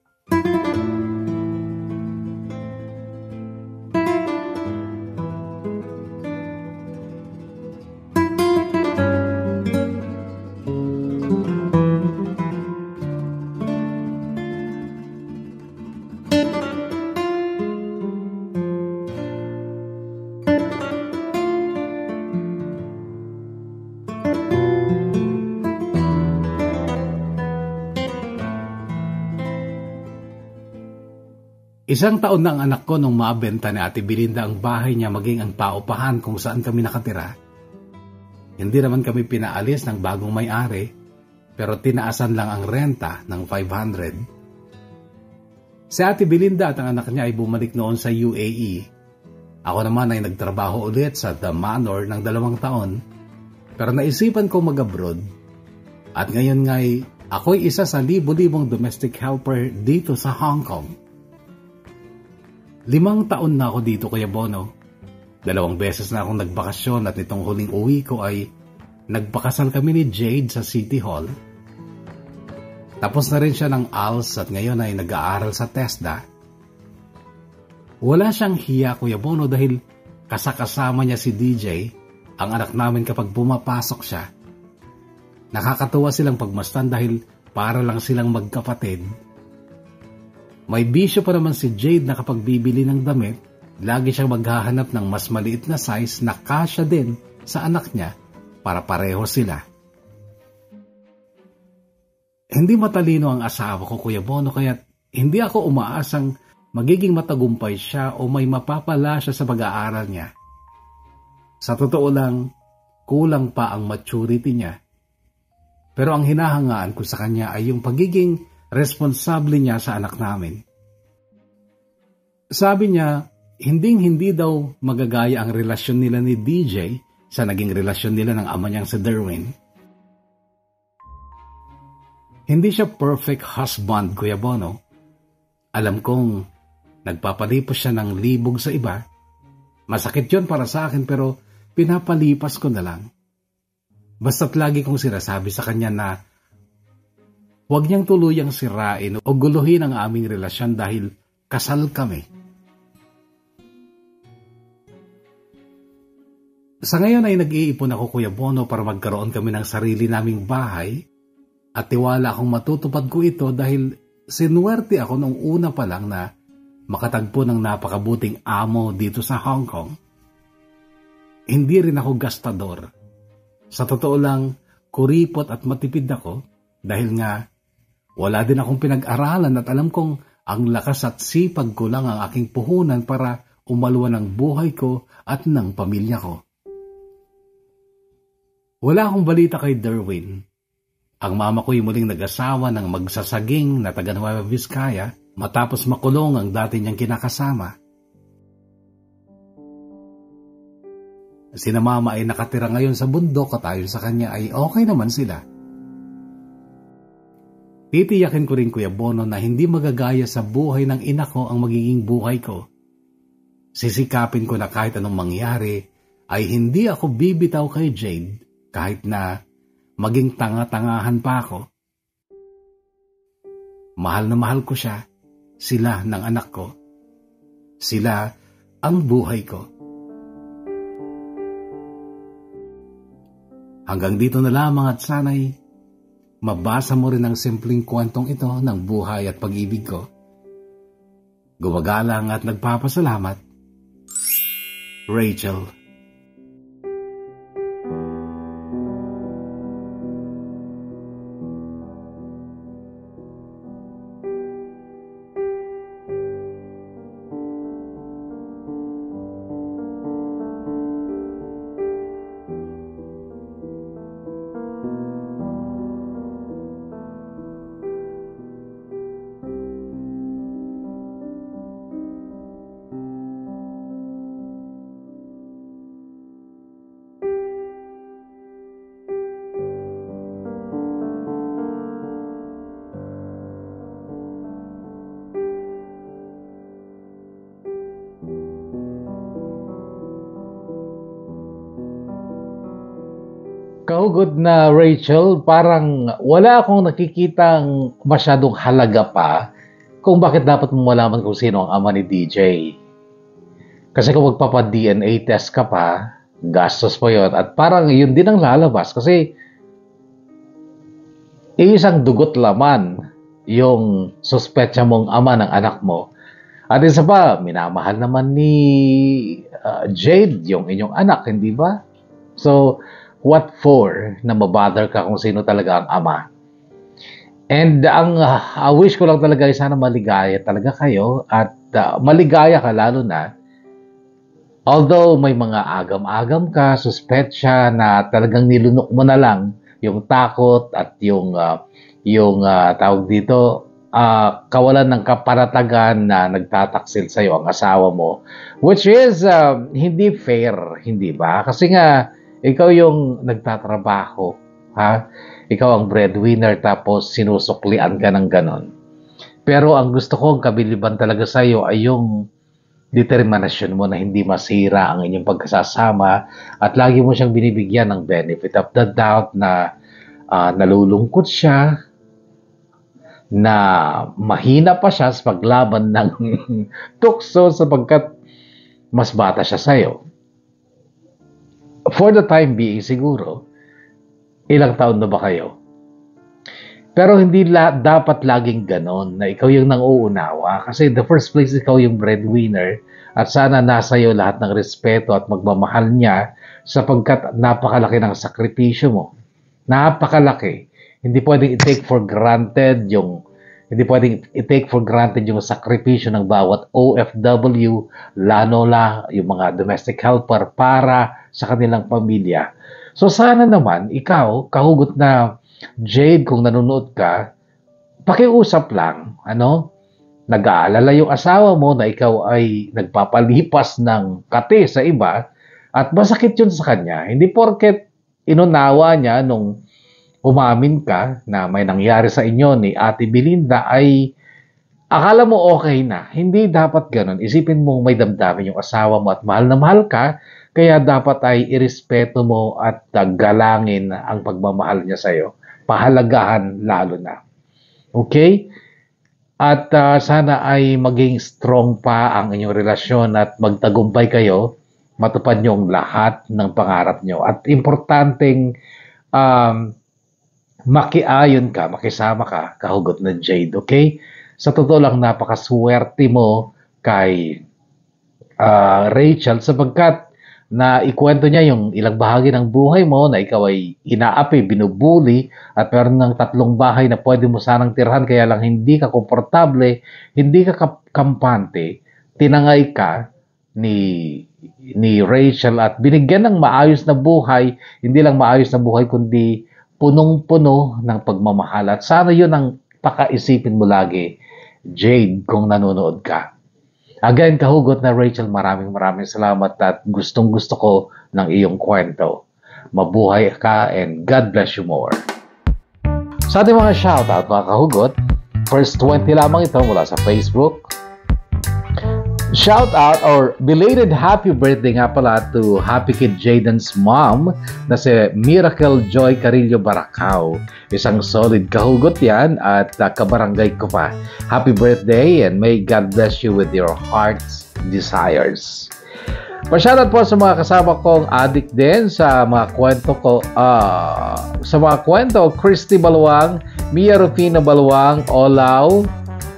Isang taon na ang anak ko nung mabenta ni Ate Belinda ang bahay niya maging ang paupahan kung saan kami nakatira. Hindi naman kami pinaalis ng bagong may-ari, pero tinaasan lang ang renta ng 500. Si Ate Belinda at ang anak niya ay bumalik noon sa UAE. Ako naman ay nagtrabaho ulit sa The Manor ng 2 taon, pero naisipan ko mag-abroad. At ngayon nga'y ako'y isa sa libo-libong domestic helper dito sa Hong Kong. 5 taon na ako dito Kuya Bono. 2 beses na akong nagbakasyon at nitong huling uwi ko ay nagpakasal kami ni Jade sa City Hall. Tapos na rin siya ng ALS at ngayon ay nag-aaral sa TESDA. Wala siyang hiya, Kuya Bono, dahil kasakasama niya si DJ, ang anak namin kapag pumapasok siya. Nakakatuwa silang pagmasdan dahil para lang silang magkapatid. May bisyo pa naman si Jade na kapag bibili ng damit, lagi siyang maghahanap ng mas maliit na size na kasya din sa anak niya para pareho sila. Hindi matalino ang asawa ko, Kuya Bono, kaya hindi ako umaasang magiging matagumpay siya o may mapapala siya sa pag-aaral niya. Sa totoo lang, kulang pa ang maturity niya. Pero ang hinahangaan ko sa kanya ay yung pagiging responsable niya sa anak namin. Sabi niya, hindi daw magagaya ang relasyon nila ni DJ sa naging relasyon nila ng ama niyang si Derwin. Hindi siya perfect husband, Kuya Bono. Alam kong nagpapalipos siya ng libog sa iba. Masakit yun para sa akin pero pinapalipas ko na lang. Basta't lagi kong sinasabi sa kanya na huwag niyang tuluyang sirain o guluhin ang aming relasyon dahil kasal kami. Sa ngayon ay nag-iipon ako, Kuya Bono, para magkaroon kami ng sarili naming bahay at tiwala akong matutupad ko ito dahil sinuwerte ako nung una pa lang na makatagpo ng napakabuting amo dito sa Hong Kong. Hindi rin ako gastador. Sa totoo lang, kuripot at matipid ako dahil nga wala din akong pinag-aralan at alam kong ang lakas at sipag ko lang ang aking puhunan para umalwa ng buhay ko at ng pamilya ko. Wala akong balita kay Derwin. Ang mama ko'y muling nag-asawa ng magsasaging na taga Nueva Vizcaya matapos makulong ang dati niyang kinakasama. Sina mama ay nakatira ngayon sa bundok at ayon sa kanya ay okay naman sila. Titiyakin ko rin, Kuya Bono, na hindi magagaya sa buhay ng ina ko ang magiging buhay ko. Sisikapin ko na kahit anong mangyari ay hindi ako bibitaw kay Jade kahit na maging tanga-tangahan pa ako. Mahal na mahal ko siya, sila ng anak ko. Sila ang buhay ko. Hanggang dito na lamang at sana'y mabasa mo rin ang simpleng kwentong ito ng buhay at pag-ibig ko. Gumagalang at nagpapasalamat, Rachel. Kahugod na Rachel, parang wala akong nakikitang masyadong halaga pa kung bakit dapat mo malaman kung sino ang ama ni DJ. Kasi kung magpapa-DNA test ka pa, gastos pa yun. At parang yun din ang lalabas kasi isang dugot laman yung suspetsa mong ama ng anak mo. At isa pa, minamahal naman ni Jade yung inyong anak, hindi ba? So, what for na mabother ka kung sino talaga ang ama? And ang wish ko lang talaga ay sana maligaya talaga kayo at maligaya ka lalo na although may mga agam-agam ka, suspetsya na talagang nilunok mo na lang yung takot at yung tawag dito, kawalan ng kaparatagan na nagtataksil sa'yo ang asawa mo, which is hindi fair, hindi ba? Kasi nga ikaw yung nagtatrabaho, ha? Ikaw ang breadwinner tapos sinusuklian ka ng ganon. Pero ang gusto kong kabiliban talaga sa iyo ay yung determinasyon mo na hindi masira ang inyong pagkasasama at lagi mo siyang binibigyan ng benefit of the doubt na nalulungkot siya na mahina pa siya sa paglaban ng tukso sapagkat mas bata siya sa'yo. For the time being siguro, ilang taon na ba kayo? Pero hindi dapat laging ganon na ikaw yung nang-uunawa kasi in the first place ikaw yung breadwinner at sana nasa iyo lahat ng respeto at magmamahal niya sapagkat napakalaki ng sakripisyo mo. Napakalaki. Hindi pwedeng i-take for granted yung sakripisyo ng bawat OFW, lalo yung mga domestic helper para sa kanilang pamilya. So sana naman ikaw, kahugot na Jade, kung nanonood ka, pakiusap lang, nag-aalala yung asawa mo na ikaw ay nagpapalipas ng kate sa iba at masakit yun sa kanya. Hindi porket inunawa niya nung umamin ka na may nangyari sa inyo ni Ate Belinda ay akala mo okay na. Hindi dapat ganun. Isipin mo may damdamin yung asawa mo at mahal na mahal ka, kaya dapat ay irespeto mo at galangin ang pagmamahal niya sa'yo. Pahalagahan lalo na. Okay? At sana ay maging strong pa ang inyong relasyon at magtagumpay kayo, matupad niyo ang lahat ng pangarap niyo. At importanteng makiayon ka, makisama ka, kahugot na Jade. Okay? Sa totoo lang, napakaswerte mo kay Rachel sapagkat na ikwento niya yung ilang bahagi ng buhay mo na ikaw ay inaapi, binubuli at meron ng 3 bahay na pwede mo sanang tirhan kaya lang hindi ka komportable, hindi ka kampante, tinangay ka ni Rachel at binigyan ng maayos na buhay, hindi lang maayos na buhay kundi punong-puno ng pagmamahal at sana yun ang pakaisipin mo lagi, Jade, kung nanonood ka. Again, kahugot na Rachel, maraming salamat at gustong-gusto ko ng iyong kwento. Mabuhay ka and God bless you more. Sa ating mga shoutout, mga kahugot, first 20 lamang ito mula sa Facebook. Shoutout or belated happy birthday nga pala to Happy Kid Jaden's mom na si Miracle Joy Carillo Baracao. Isang solid kahugot yan at kabarangay ko pa. Happy birthday and may God bless you with your heart's desires. Pa-shoutout po sa mga kasama kong addict din sa mga kwento ko. Sa mga kwento, Christy Balwang, Mia Rufina Balwang, Olaw,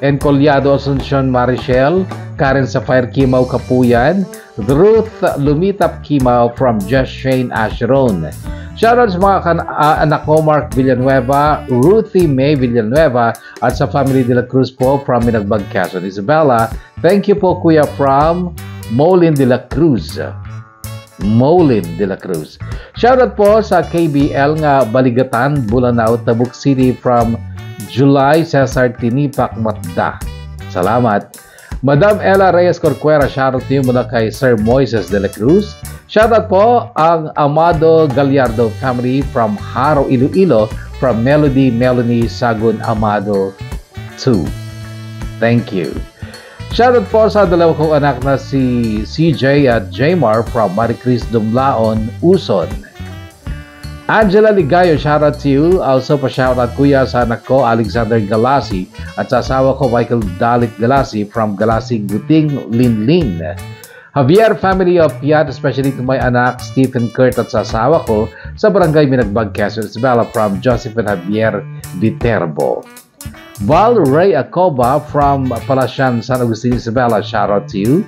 and Colyado Asuncion Marichel, Karen Sapphire Kimau Kapuyan, Ruth Lumitap Kimau from Just Shane Asheron. Shoutout sa mga anak ko, Mark Villanueva, Ruthie May Villanueva, at sa family de la Cruz po from Minagbag, Quezon, Isabela. Thank you po, Kuya, from Molin de la Cruz. Molin de la Cruz. Shoutout po sa KBL nga Baligatan, Bulanao, Tabuk City from July Cesar Tinipak Matda. Salamat. Madam Ella Reyes Corcuera, shoutout niyo mula kay Sir Moises de la Cruz. Shoutout po ang Amado Gallardo family from Haro, Iloilo, from Melody Melanie Sagun Amado 2. Thank you. Shoutout po sa dalawa kong anak na si CJ at Jmar from Maricris Dumlaon, Uson. Angela Ligayo, shoutout to you. Also pa shoutout kuya sa anak ko, Alexander Galasi, at sa asawa ko, Michael Dalit Galasi from Galasi Guting, Linlin. Javier family of Piat, especially to my anak, Stephen Kurt, at sa asawa ko, sa Barangay Minagbag, Quezon, Isabela from Josephine Javier Viterbo. Val Ray Acoba from Palasyan, San Agustin, Isabela, shoutout to you.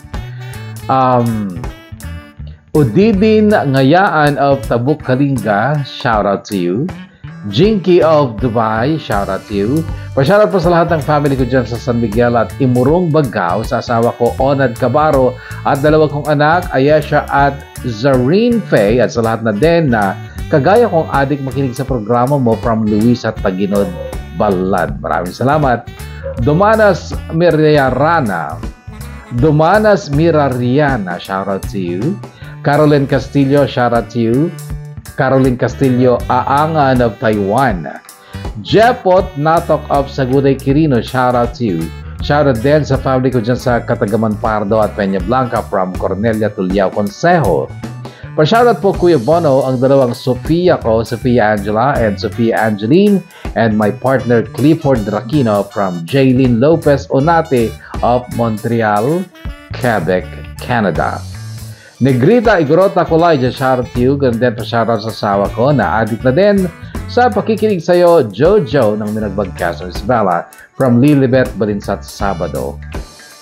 Udidin Ngayaan of Tabuk Kalinga, shout out to you. Jinky of Dubai, shout out to you. Pa-shoutout po sa lahat ng family ko dyan sa San Miguel at Imurong Bagao, sa asawa ko Onad Cabaro at dalawa kong anak Ayesha at Zareen Faye, at sa lahat na din na kagaya kong adik makinig sa programa mo from Luis at Taginod Balad. Maraming salamat. Dumanas Mirariana, shout out to you. Caroline Castillo, shout out to you. Caroline Castillo, Aangan of Taiwan. Jepot Natok of Saguday Quirino, shout out to you. Shout out din sa family ko dyan sa Katagaman Pardo at Peña Blanca from Cornelia Tuliao Consejo. Pa-shoutout po Kuya Bono ang dalawang Sofia ko, Sofia Angela and Sofia Angeline, and my partner Clifford Draquino from Jaylene Lopez Onate of Montreal, Quebec, Canada. Negrita Igorota Colaija, shoutout to you. Ganun din pa-shoutout sa asawa ko na adik na din sa pakikinig sa'yo, Jojo ng Minagbagkas ng Isabela from Lilibet, Balinsat, Sabado.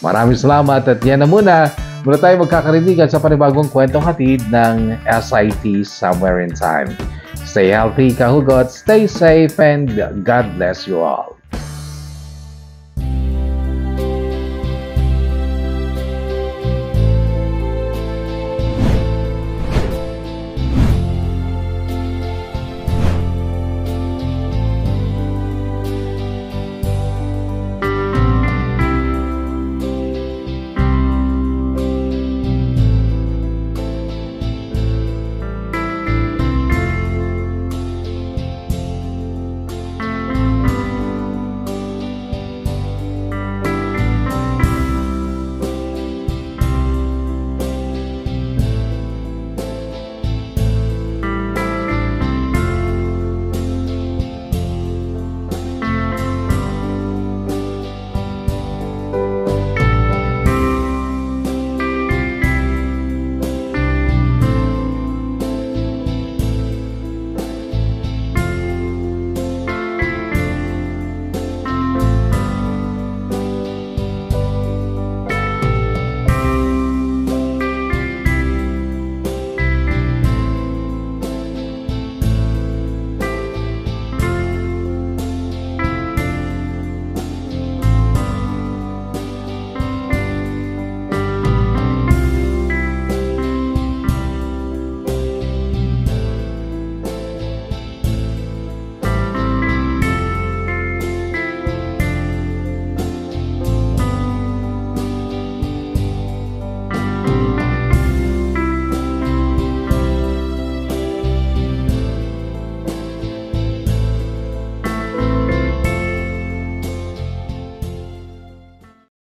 Maraming salamat at yan na muna. Muna tayo magkakarinigan sa panibagong kwentong hatid ng SIT Somewhere in Time. Stay healthy, kahugot, stay safe, and God bless you all.